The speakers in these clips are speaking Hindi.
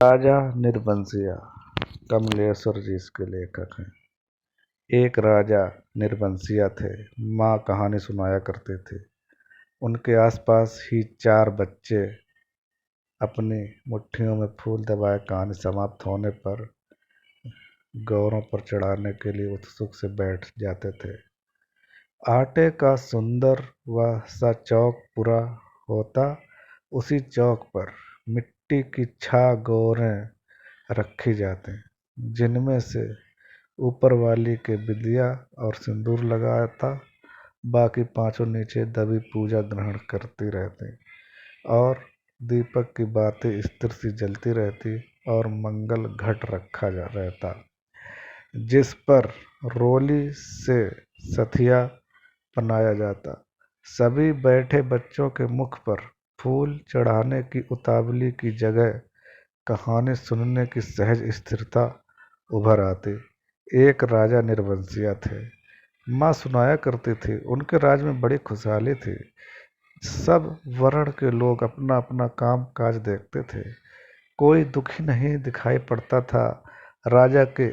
राजा निर्बंसिया कमलेश्वर जी इसके लेखक हैं। एक राजा निर्बंसिया थे। माँ कहानी सुनाया करते थे। उनके आसपास ही 4 बच्चे अपनी मुट्ठियों में फूल दबाए कहानी समाप्त होने पर गौरों पर चढ़ाने के लिए उत्सुक से बैठ जाते थे। आटे का सुंदर वह सा चौक पूरा होता। उसी चौक पर मिट्टी की 6 गौरें रखी जाती, जिनमें से ऊपर वाली के बिंदिया और सिंदूर लगाता, बाकी 5 नीचे दबी पूजा ग्रहण करती रहती और दीपक की बातें स्थिर सी जलती रहती और मंगल घट रखा जा रहता, जिस पर रोली से सथिया बनाया जाता। सभी बैठे बच्चों के मुख पर फूल चढ़ाने की उतावली की जगह कहानी सुनने की सहज स्थिरता उभर आती। एक राजा निर्बंसिया थे। माँ सुनाया करती थी, उनके राज में बड़ी खुशहाली थी। सब वर्ण के लोग अपना अपना काम काज देखते थे। कोई दुखी नहीं दिखाई पड़ता था। राजा के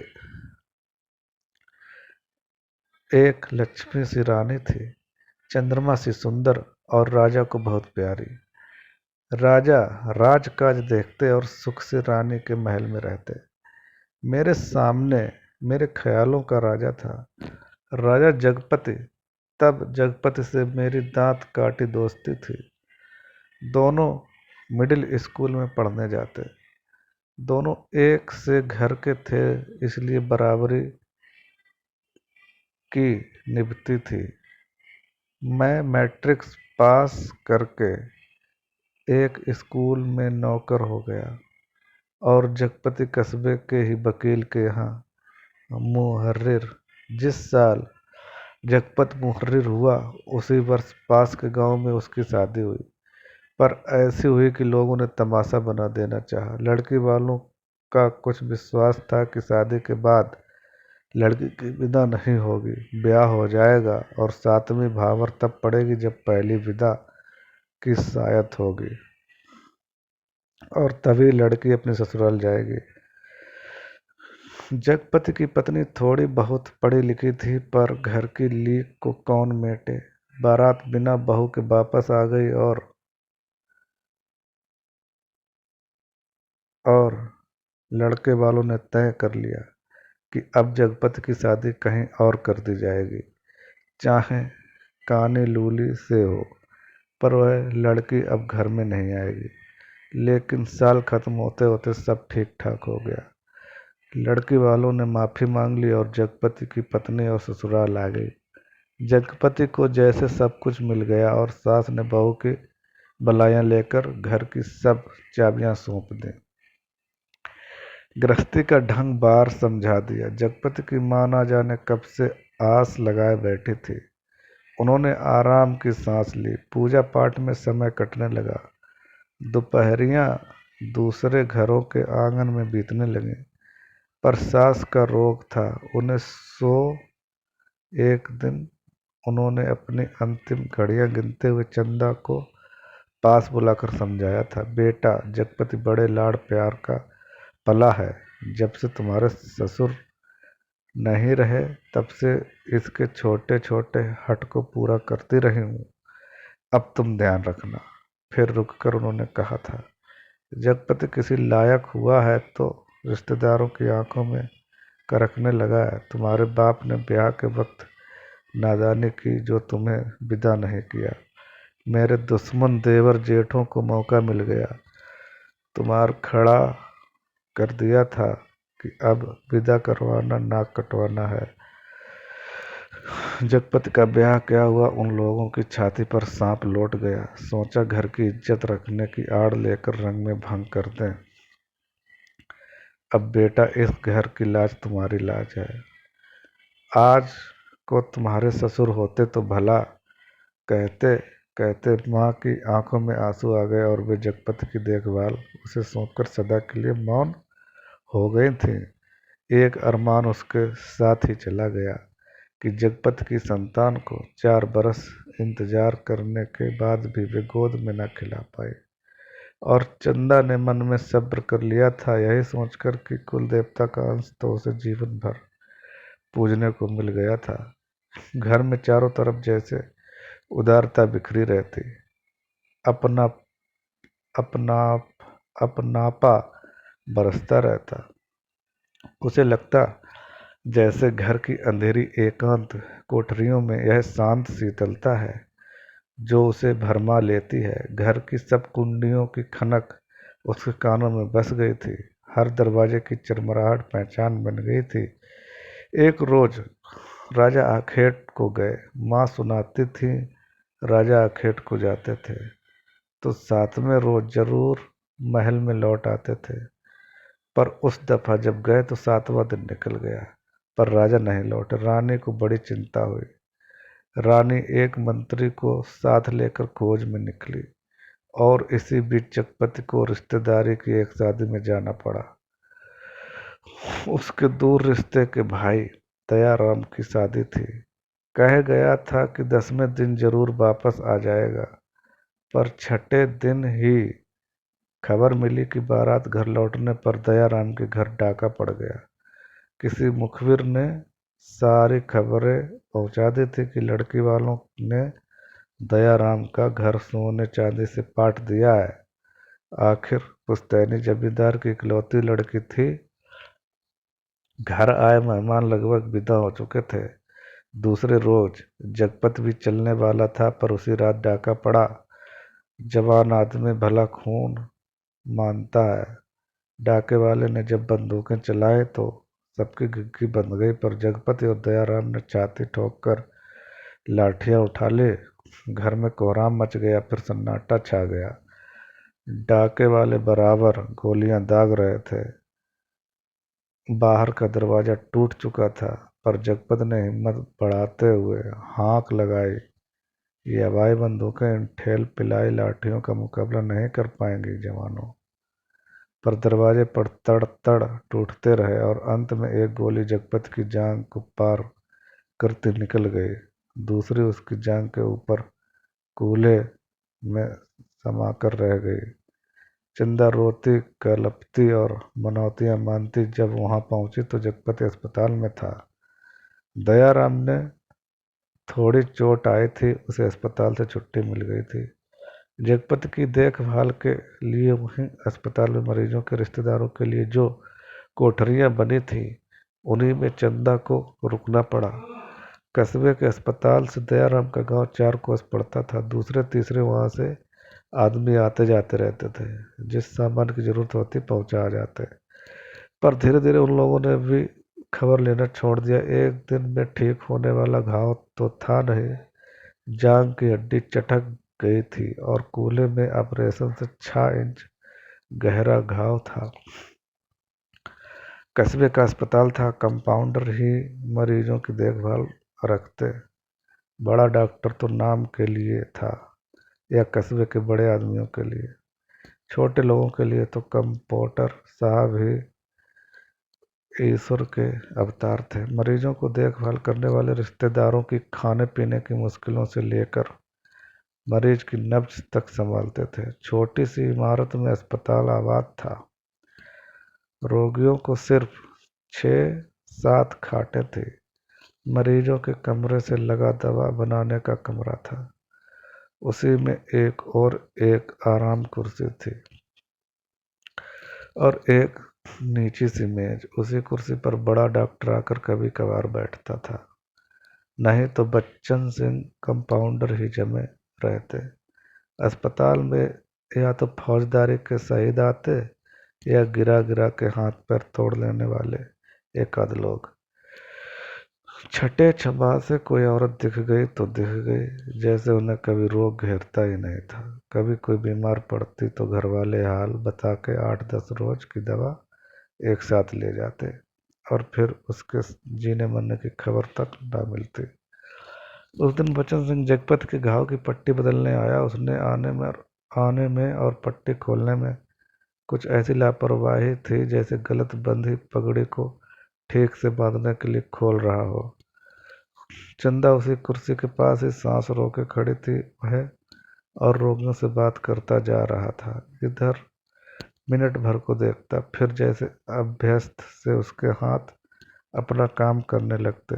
एक लक्ष्मी सी रानी थी, चंद्रमा सी सुंदर और राजा को बहुत प्यारी। राजा राजकाज देखते और सुख से रानी के महल में रहते। मेरे सामने मेरे ख्यालों का राजा था, राजा जगपति। तब जगपति से मेरी दांत काटी दोस्ती थी। दोनों मिडिल स्कूल में पढ़ने जाते। दोनों एक से घर के थे, इसलिए बराबरी की निभती थी। मैं मैट्रिक्स पास करके एक स्कूल में नौकर हो गया और जगपति कस्बे के ही वकील के यहाँ मुहर्रिर। जिस साल जगपत मुहर्रिर हुआ, उसी वर्ष पास के गांव में उसकी शादी हुई, पर ऐसी हुई कि लोगों ने तमाशा बना देना चाहा। लड़की वालों का कुछ विश्वास था कि शादी के बाद लड़की की विदा नहीं होगी, ब्याह हो जाएगा और 7वीं भावर तब पड़ेगी जब पहली विदा की शायत होगी और तभी लड़की अपने ससुराल जाएगी। जगपति की पत्नी थोड़ी बहुत पढ़ी लिखी थी, पर घर की लीक को कौन मेटे। बारात बिना बहू के वापस आ गई और लड़के वालों ने तय कर लिया कि अब जगपति की शादी कहीं और कर दी जाएगी, चाहे कानी लूली से हो, पर वह लड़की अब घर में नहीं आएगी। लेकिन साल खत्म होते होते सब ठीक ठाक हो गया। लड़की वालों ने माफ़ी मांग ली और जगपति की पत्नी और ससुराल आ गई। जगपति को जैसे सब कुछ मिल गया और सास ने बहू की बलाइयाँ लेकर घर की सब चाबियां सौंप दी। गृहस्थी का ढंग बार समझा दिया। जगपति की माँ ना जाने कब से आस लगाए बैठी थी। उन्होंने आराम की सांस ली। पूजा पाठ में समय कटने लगा। दोपहरियाँ दूसरे घरों के आंगन में बीतने लगी, पर सास का रोग था उन्हें सो। एक दिन उन्होंने अपनी अंतिम घड़ियां गिनते हुए चंदा को पास बुलाकर समझाया था, बेटा, जगपति बड़े लाड़ प्यार का पला है। जब से तुम्हारे ससुर नहीं रहे, तब से इसके छोटे छोटे हट को पूरा करती रही हूँ। अब तुम ध्यान रखना। फिर रुककर उन्होंने कहा था, जगपति किसी लायक हुआ है तो रिश्तेदारों की आंखों में करकने लगा है। तुम्हारे बाप ने ब्याह के वक्त नादानी की जो तुम्हें विदा नहीं किया। मेरे दुश्मन देवर जेठों को मौका मिल गया, तुम्हार खड़ा कर दिया था कि अब विदा करवाना नाक कटवाना है। जगपति का ब्याह क्या हुआ, उन लोगों की छाती पर सांप लौट गया। सोचा घर की इज्जत रखने की आड़ लेकर रंग में भंग कर दें। अब बेटा, इस घर की लाज तुम्हारी लाज है। आज को तुम्हारे ससुर होते तो भला, कहते कहते माँ की आंखों में आंसू आ गए और वे जगपति की देखभाल उसे सौंपकर सदा के लिए मौन हो गई थी। एक अरमान उसके साथ ही चला गया कि जगपति की संतान को 4 बरस इंतजार करने के बाद भी वे गोद में न खिला पाए। और चंदा ने मन में सब्र कर लिया था, यही सोचकर कि कुल देवता का अंश तो उसे जीवन भर पूजने को मिल गया था। घर में चारों तरफ जैसे उदारता बिखरी रहती, अपना अपना अपनापा बरसता रहता। उसे लगता जैसे घर की अंधेरी एकांत कोठरियों में यह शांत शीतलता है जो उसे भरमा लेती है। घर की सब कुंडियों की खनक उसके कानों में बस गई थी, हर दरवाजे की चरमराहट पहचान बन गई थी। एक रोज राजा आखेट को गए। माँ सुनाती थी, राजा आखेट को जाते थे तो सातवें रोज जरूर महल में लौट आते थे। पर उस दफा जब गए तो सातवां दिन निकल गया, पर राजा नहीं लौटे। रानी को बड़ी चिंता हुई। रानी एक मंत्री को साथ लेकर खोज में निकली और इसी बीच जगपति को रिश्तेदारी की एक शादी में जाना पड़ा। उसके दूर रिश्ते के भाई दयाराम की शादी थी। कह गया था कि 10वें दिन जरूर वापस आ जाएगा, पर छठे दिन ही खबर मिली कि बारात घर लौटने पर दयाराम के घर डाका पड़ गया। किसी मुखबिर ने सारी खबरें पहुंचा दी थी कि लड़की वालों ने दयाराम का घर सोने चांदी से पाट दिया है। आखिर पुश्तैनी जमींदार की इकलौती लड़की थी। घर आए मेहमान लगभग विदा हो चुके थे। दूसरे रोज जगपत भी चलने वाला था, पर उसी रात डाका पड़ा। जवान आदमी भला खून मानता है। डाके वाले ने जब बंदूकें चलाई तो सबकी घिघी बंध गई, पर जगपति और दयाराम ने छाती ठोक कर लाठियां उठा ली। घर में कोहराम मच गया, फिर सन्नाटा छा गया। डाके वाले बराबर गोलियां दाग रहे थे। बाहर का दरवाजा टूट चुका था, पर जगपत ने हिम्मत बढ़ाते हुए हाँक लगाई, ये हवाई बंदूकें इन ठेल पिलाई लाठियों का मुकाबला नहीं कर पाएंगी जवानों। पर दरवाजे पर तड़ तड़ टूटते रहे और अंत में एक गोली जगपत की जांघ को पार करती निकल गई, दूसरी उसकी जांघ के ऊपर कूल्हे में समाकर रह गई। चंदा रोती कलपती और मनौतियां मानती जब वहां पहुंची तो जगपति अस्पताल में था। दयाराम ने थोड़ी चोट आई थी, उसे अस्पताल से छुट्टी मिल गई थी। जगपति की देखभाल के लिए वहीं अस्पताल में मरीजों के रिश्तेदारों के लिए जो कोठरियां बनी थी, उन्हीं में चंदा को रुकना पड़ा। कस्बे के अस्पताल से दयाराम का गांव 4 कोस पड़ता था। दूसरे तीसरे वहां से आदमी आते जाते रहते थे, जिस सामान की जरूरत होती पहुंचा जाते। पर धीरे धीरे उन लोगों ने भी खबर लेना छोड़ दिया। एक दिन में ठीक होने वाला घाव तो था नहीं, जांघ की हड्डी चटक गई थी और कूल्हे में ऑपरेशन से 6 इंच गहरा घाव था। कस्बे का अस्पताल था, कंपाउंडर ही मरीजों की देखभाल रखते। बड़ा डॉक्टर तो नाम के लिए था या कस्बे के बड़े आदमियों के लिए। छोटे लोगों के लिए तो कंपाउंडर साहब ही ईश्वर के अवतार थे। मरीजों को देखभाल करने वाले रिश्तेदारों की खाने पीने की मुश्किलों से लेकर मरीज की नब्ज तक संभालते थे। छोटी सी इमारत में अस्पताल आबाद था। रोगियों को सिर्फ 6-7 खाटें थी। मरीजों के कमरे से लगा दवा बनाने का कमरा था, उसी में एक आराम कुर्सी थी और एक नीची सी मेज। उसी कुर्सी पर बड़ा डॉक्टर आकर कभी कभार बैठता था, नहीं तो बच्चन सिंह कंपाउंडर ही जमे रहते। अस्पताल में या तो फौजदारी के शहीद आते या गिरा गिरा के हाथ पैर तोड़ लेने वाले एक आध लोग। छठे छबा से कोई औरत दिख गई तो दिख गई, जैसे उन्हें कभी रोग घेरता ही नहीं था। कभी कोई बीमार पड़ती तो घरवाले हाल बता के 8-10 रोज की दवा एक साथ ले जाते और फिर उसके जीने मरने की खबर तक ना मिलती। उस दिन बच्चन सिंह जगपत के घाव की पट्टी बदलने आया। उसने आने में और पट्टी खोलने में कुछ ऐसी लापरवाही थी जैसे गलत बंधी पगड़ी को ठीक से बांधने के लिए खोल रहा हो। चंदा उसी कुर्सी के पास ही सांस रोके खड़ी थी। वह और रोगियों से बात करता जा रहा था। इधर मिनट भर को देखता, फिर जैसे अभ्यस्त से उसके हाथ अपना काम करने लगते।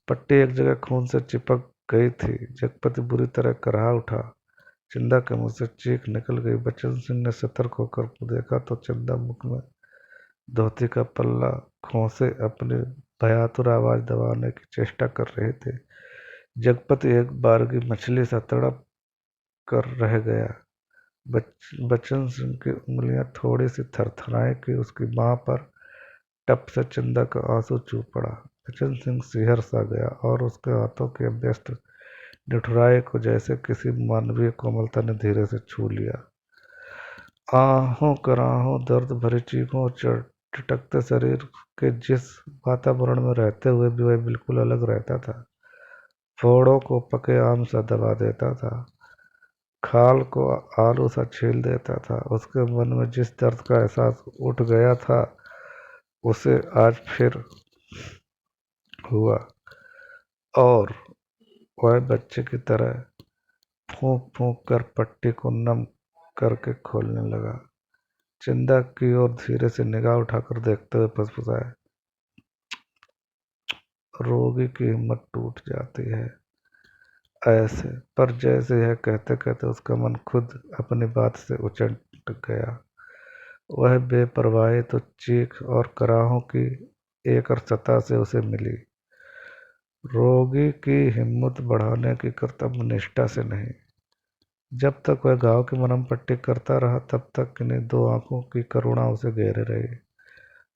पट्टी एक जगह खून से चिपक गई थी। जगपति बुरी तरह कराह उठा। चंदा के मुंह से चीख निकल गई। बच्चन सिंह ने सतर्क होकर देखा तो चंदा मुख में धोती का पल्ला खोसे अपनी भयातुर आवाज दबाने की चेष्टा कर रहे थे। जगपति एक बारगी मछली सा तड़प कर रह गया। बच्चन सिंह की उंगलियां थोड़ी सी थरथराई कि उसकी बांह पर टप से चंदा का आंसू चूह पड़ा। बच्चन सिंह सिहर सा गया और उसके हाथों के व्यस्त निठुराई को जैसे किसी मानवीय कोमलता ने धीरे से छू लिया। आहों कराहों दर्द भरी चीखों और चटकते शरीर के जिस वातावरण में रहते हुए भी वह बिल्कुल अलग रहता था। फोड़ों को पके आम सा दबा देता था, खाल को आलू सा छील देता था। उसके मन में जिस दर्द का एहसास उठ गया था उसे आज फिर हुआ, और वह बच्चे की तरह फूंक फूंक कर पट्टी को नम करके खोलने लगा। चंदा की ओर धीरे से निगाह उठाकर देखते हुए फुसफुसाया, रोगी की हिम्मत टूट जाती है ऐसे। पर जैसे यह कहते कहते उसका मन खुद अपनी बात से उचट गया। वह बेपरवाही तो चीख और कराहों की एक सतह से उसे मिली। रोगी की हिम्मत बढ़ाने की कर्तव्य निष्ठा से नहीं। जब तक वह घाव की मरहम पट्टी करता रहा तब तक किन्हीं दो आंखों की करुणा उसे घेरे रही,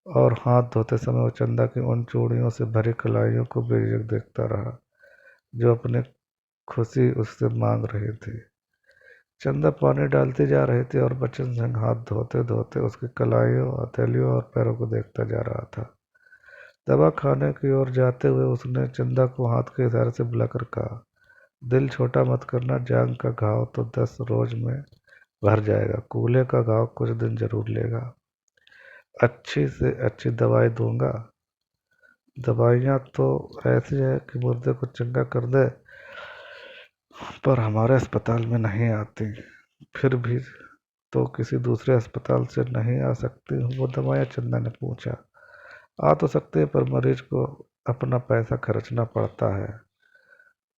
और हाथ धोते समय वो चंदा की उन चूड़ियों से भरी कलाइयों को बेझिझक देखता रहा जो अपनी खुशी उससे मांग रही थी। चंदा पानी डालती जा रही थी और बच्चन सिंह हाथ धोते धोते उसकी कलाइयों, हथेलियों और पैरों को देखता जा रहा था। दवा खाने की ओर जाते हुए उसने चंदा को हाथ के इशारे से बुलाकर कहा, दिल छोटा मत करना, जांग का घाव तो 10 रोज में भर जाएगा, कूल्हे का घाव कुछ दिन जरूर लेगा। अच्छी से अच्छी दवाई दूंगा। दवाइयाँ तो ऐसी है कि मुर्दे को चंगा कर दे, पर हमारे अस्पताल में नहीं आती। फिर भी तो किसी दूसरे अस्पताल से नहीं आ सकती वो दवाइयाँ? चंदा ने पूछा। आ तो सकती है, पर मरीज को अपना पैसा खर्चना पड़ता है,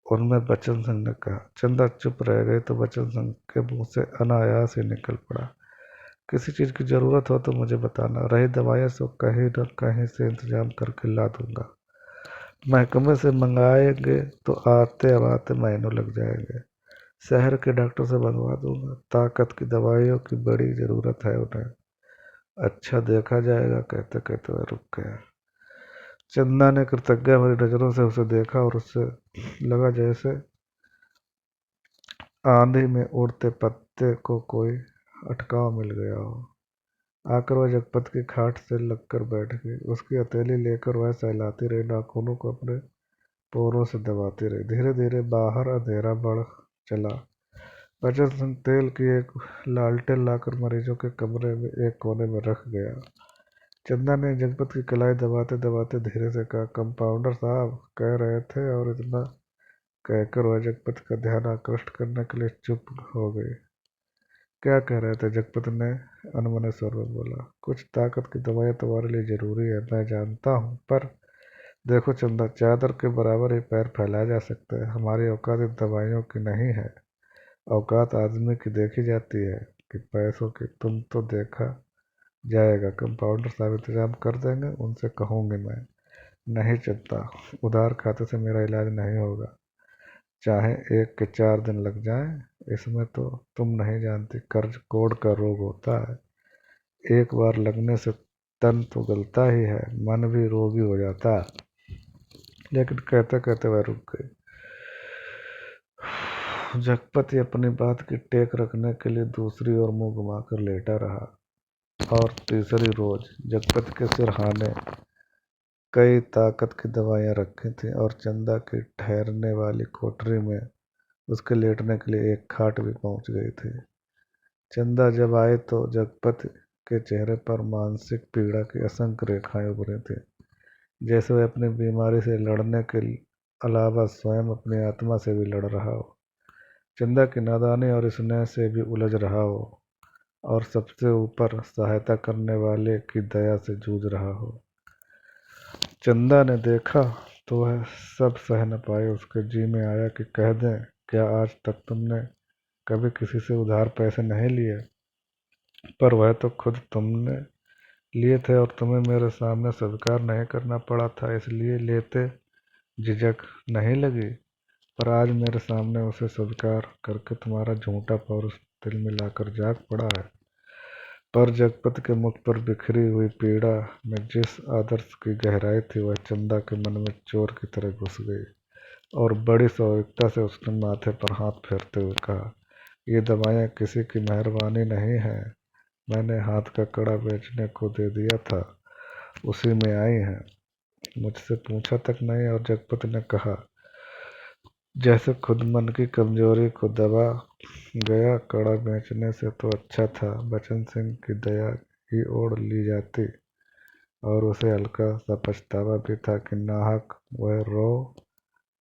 उनमें बच्चन सिंह ने कहा। चंदा चुप रह गई तो बच्चन सिंह के मुंह से अनायास ही निकल पड़ा, किसी चीज़ की ज़रूरत हो तो मुझे बताना, रही दवाइयाँ सो कहीं न कहीं से इंतजाम करके ला दूंगा। महकमे से मंगाएंगे तो आते अब आते महीनों लग जाएंगे, शहर के डॉक्टर से मंगवा दूंगा, ताकत की दवाइयों की बड़ी ज़रूरत है उन्हें। अच्छा देखा जाएगा, कहते कहते वह रुक गया। चंदा ने कृतज्ञ भरी नजरों से उसे देखा और उससे लगा जैसे आंधी में उड़ते पत्ते को कोई अटकाव मिल गया हो। आकर वह जगपत की खाट से लगकर बैठ गई। उसकी हथेली लेकर वह सहलाती रही, नाखूनों को अपने पोरों से दबाती रही। धीरे धीरे बाहर अंधेरा बढ़ चला। बचत सिंह तेल की एक लालटेन लाकर मरीजों के कमरे में एक कोने में रख गया। चंदा ने जगपत की कलाई दबाते दबाते धीरे से कहा, कंपाउंडर साहब कह रहे थे, और इतना कहकर वह जगपत का ध्यान आकृष्ट करने के लिए चुप हो गई। क्या कह रहे थे? जगपत ने अनमने स्वर में बोला। कुछ ताकत की दवाइयाँ तुम्हारे लिए जरूरी है, मैं जानता हूँ, पर देखो चंदा, चादर के बराबर ही पैर फैलाए जा सकते हैं। हमारी औकात इन दवाइयों की नहीं है, औकात आदमी की देखी जाती है कि पैसों की। तुम तो देखा जाएगा, कंपाउंडर साहब इंतजाम कर देंगे, उनसे कहूँगी मैं। नहीं चलता, उधार खाते से मेरा इलाज नहीं होगा, चाहे 1 के 4 दिन लग जाएं। इसमें तो तुम नहीं जानती, कर्ज कोड़ का रोग होता है, एक बार लगने से तन तो गलता ही है, मन भी रोगी हो जाता है। लेकिन कहते कहते वह रुक गई। जगपति अपनी बात की टेक रखने के लिए दूसरी ओर मुंह घुमाकर लेटा रहा, और तीसरी रोज जगपति के सिरहाने कई ताकत की दवाइयाँ रखी थीं, और चंदा की ठहरने वाली कोठरी में उसके लेटने के लिए एक खाट भी पहुंच गई थी। चंदा जब आई तो जगपति के चेहरे पर मानसिक पीड़ा की असंख्य रेखाएं उभरी थीं, जैसे वह अपनी बीमारी से लड़ने के अलावा स्वयं अपनी आत्मा से भी लड़ रहा हो। चंदा की नादानी और स्नेह से भी उलझ रहा हो, और सबसे ऊपर सहायता करने वाले की दया से जूझ रहा हो। चंदा ने देखा तो वह सब सह न पाई। उसके जी में आया कि कह दें, क्या आज तक तुमने कभी किसी से उधार पैसे नहीं लिए? पर वह तो खुद तुमने लिए थे और तुम्हें मेरे सामने स्वीकार नहीं करना पड़ा था, इसलिए लेते झिझक नहीं लगी। पर आज मेरे सामने उसे स्वीकार करके तुम्हारा झूठा पौरुष दिल में लाकर जाग पड़ा है। पर जगपति के मुख पर बिखरी हुई पीड़ा में जिस आदर्श की गहराई थी, वह चंदा के मन में चोर की तरह घुस गई, और बड़ी स्वाभाविकता से उसने माथे पर हाथ फेरते हुए कहा, ये दवाइयाँ किसी की मेहरबानी नहीं है। मैंने हाथ का कड़ा बेचने को दे दिया था, उसी में आई हैं, मुझसे पूछा तक नहीं। और जगपति ने कहा, जैसे खुद मन की कमजोरी को दबा गया, कड़ा बेचने से तो अच्छा था बचन सिंह की दया ही ओढ़ ली जाती। और उसे हल्का सा पछतावा भी था कि नाहक वह रो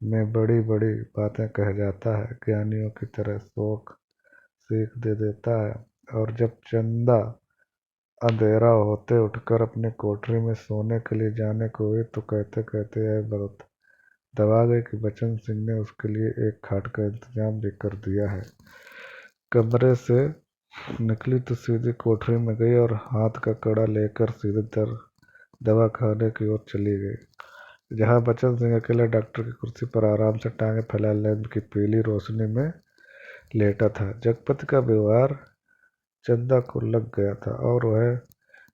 में बड़ी बड़ी बातें कह जाता है, ज्ञानियों की तरह शोक सीख दे देता है। और जब चंदा अंधेरा होते उठकर अपनी कोठरी में सोने के लिए जाने को हुई, तो कहते कहते यह बात दबा गई कि बचन सिंह ने उसके लिए एक खाट का इंतजाम भी कर दिया है। कमरे से निकली तो सीधी कोठरी में गई और हाथ का कड़ा लेकर सीधे दवा खाने की ओर चली गई, जहां बचन सिंह अकेले डॉक्टर की कुर्सी पर आराम से टांगे फैलाए लैंप की पीली रोशनी में लेटा था। जगपति का व्यवहार चंदा को लग गया था, और वह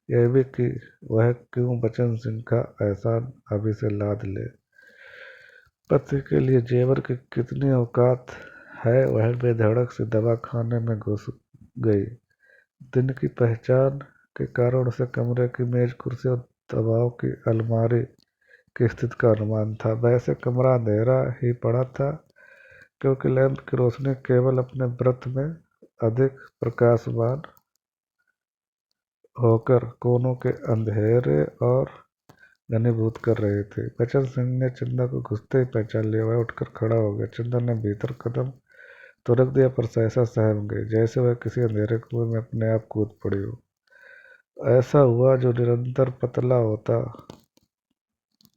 यह भी कि वह क्यों बचन सिंह का एहसान अभी से लाद ले। पति के लिए जेवर की कितनी औकात है, वह बेधड़क से दवा खाने में घुस गई। दिन की पहचान के कारण उसे कमरे की मेज कुर्सी और दवाओं की अलमारी की स्थिति का अनुमान था। वैसे कमरा अंधेरा ही पड़ा था, क्योंकि लैंप की रोशनी केवल अपने व्रत में अधिक प्रकाशमान होकर कोनों के अंधेरे और घनीभूत कर रहे थे। बचन सिंह ने चंदा को घुसते ही पहचान लिया। वह उठकर खड़ा हो गया। चंदा ने भीतर कदम तो रख दिया, पर सहसा सहम गई, जैसे वह किसी अंधेरे कुएं में अपने आप कूद पड़ी हो। ऐसा हुआ जो निरंतर पतला होता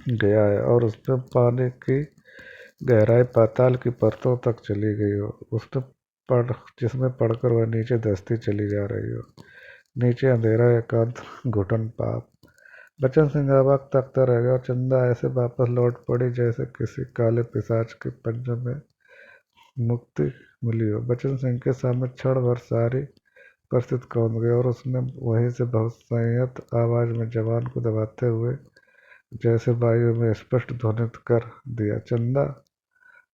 गया है और उसमें पानी की गहराई पाताल की परतों तक चली गई हो। जिसमें पड़कर वह नीचे धंसती चली जा रही हो। नीचे अंधेरा, एकांत, घुटन, पाप। बचन सिंह अवाक ताकता रह गया और चंदा ऐसे वापस लौट पड़ी जैसे किसी काले पिशाच के पंजों में मुक्ति मिली हो। बचन सिंह के सामने क्षण भर सारी परिस्थिति कौंध गई, और उसने वहीं से बहुत संयत आवाज में जबान को दबाते हुए जैसे वायु में स्पष्ट ध्वनित कर दिया, चंदा।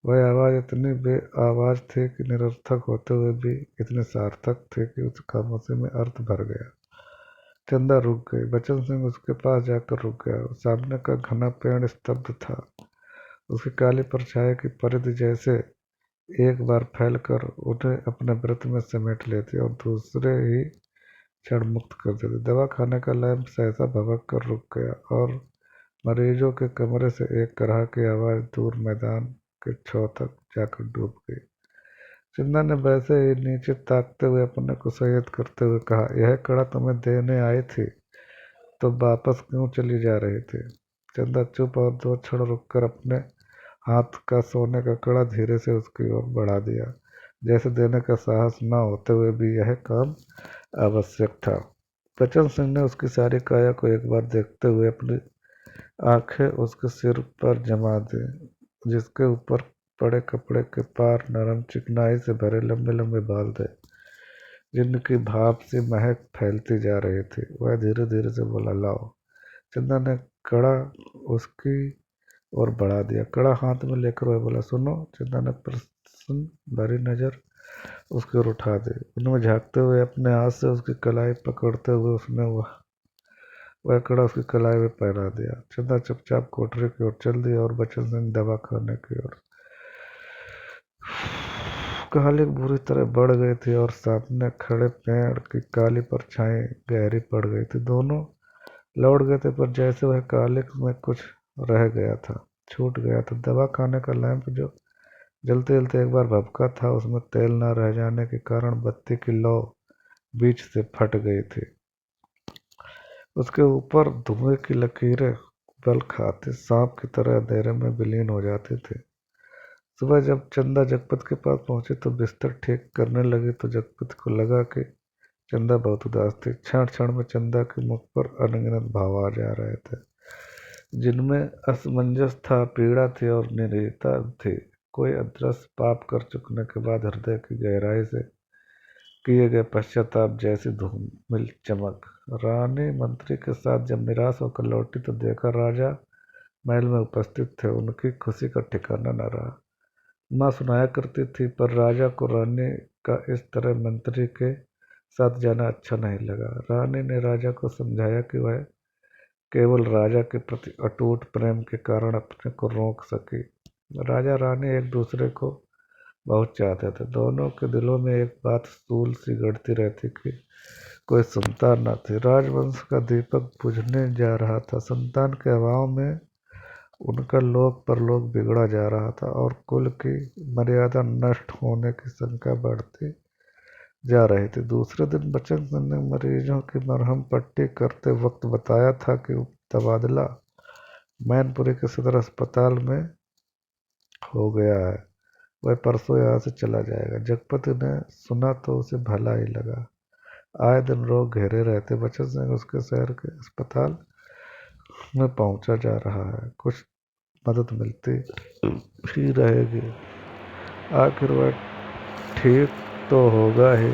वह आवाज इतनी बे आवाज थी कि निरर्थक होते हुए भी इतनी सार्थक थी कि उस खामोशी में अर्थ भर गया। चंदा रुक गई। बचन सिंह उसके पास जाकर रुक गया। सामने का घना पेड़ स्तब्ध था। उसकी काली परछाई की परिधि जैसे एक बार फैलकर उन्हें अपने व्रत में समेट लेती और दूसरे ही क्षण मुक्त कर देती। दवा खाने का लैंप सहसा भभक कर रुक गया, और मरीजों के कमरे से एक तरह की आवाज दूर मैदान के छौ तक जाकर डूब गई। चंदा ने वैसे ही नीचे ताकते हुए अपने को संयत करते हुए कहा, यह कड़ा तुम्हें देने आई थी तो वापस क्यों चली जा रही थी? चंदा चुप और दो क्षण रुककर अपने हाथ का सोने का कड़ा धीरे से उसकी ओर बढ़ा दिया, जैसे देने का साहस न होते हुए भी यह काम आवश्यक था। बचन सिंह ने उसकी सारी काया को एक बार देखते हुए अपनी आंखें उसके सिर पर जमा दी, जिसके ऊपर पड़े कपड़े के पार नरम चिकनाई से भरे लंबे लंबे बाल थे, जिनकी भाप सी महक फैलती जा रही थी। वह धीरे धीरे से बोला, लाओ। चंदा ने कड़ा उसकी और बढ़ा दिया। कड़ा हाथ में लेकर वह बोला, सुनो। चंदा ने प्रश्न भरी नजर उसकी ओर उठा दी। उनमें झांकते हुए अपने हाथ से उसकी कलाई पकड़ते हुए उसने वह कड़ा उसकी कलाई में पहना दिया। चंदा चुपचाप कोठरी की ओर चल दी और बचन सिंह दवा खाने की ओर। कालिक बुरी तरह बढ़ गई थी और सामने खड़े पेड़ की काली परछाई गहरी पड़ गई थी। दोनों लौट गए थे, पर जैसे वह कालिक में कुछ रह गया था, छूट गया था। दवा खाने का लैंप जो जलते जलते एक बार भभका था, उसमें तेल न रह जाने के कारण बत्ती की लौ बीच से फट गई थी। उसके ऊपर धुएं की लकीरें बल खाते सांप की तरह अंधेरे में विलीन हो जाती थी। सुबह जब चंदा जगपति के पास पहुंची तो बिस्तर ठीक करने लगी तो जगपति को लगा कि चंदा बहुत उदास थी। क्षण क्षण में चंदा के मुख पर अनगिनत भाव आ जा रहे थे, जिनमें असमंजस था, पीड़ा थी और निरीता थी। कोई अदृश्य पाप कर चुकने के बाद हृदय की गहराई से किए गए पश्चाताप जैसी धूमिल चमक। रानी मंत्री के साथ जब निराश होकर लौटी तो देखा राजा महल में उपस्थित थे। उनकी खुशी का ठिकाना न रहा। माँ सुनाया करती थी, पर राजा को रानी का इस तरह मंत्री के साथ जाना अच्छा नहीं लगा। रानी ने राजा को समझाया कि वह केवल राजा के प्रति अटूट प्रेम के कारण अपने को रोक सकी। राजा रानी एक दूसरे को बहुत चाहते थे। दोनों के दिलों में एक बात सूल सी गढ़ती रहती कि कोई संतान न थी। राजवंश का दीपक बुझने जा रहा था। संतान के अभाव में उनका लोक परलोक बिगड़ा जा रहा था और कुल की मर्यादा नष्ट होने की शंका बढ़ती जा रही थी। दूसरे दिन बचन सिंह ने मरीजों की मरहम पट्टी करते वक्त बताया था कि तबादला मैनपुरी के सदर अस्पताल में हो गया है। वह परसों यहाँ से चला जाएगा। जगपति ने सुना तो उसे भला ही लगा। आए दिन रोग घेरे रहते। बचन सिंह उसके शहर के अस्पताल में पहुंचा जा रहा है। कुछ मदद मिलती ही रहेगी। आखिर वह ठीक तो होगा ही।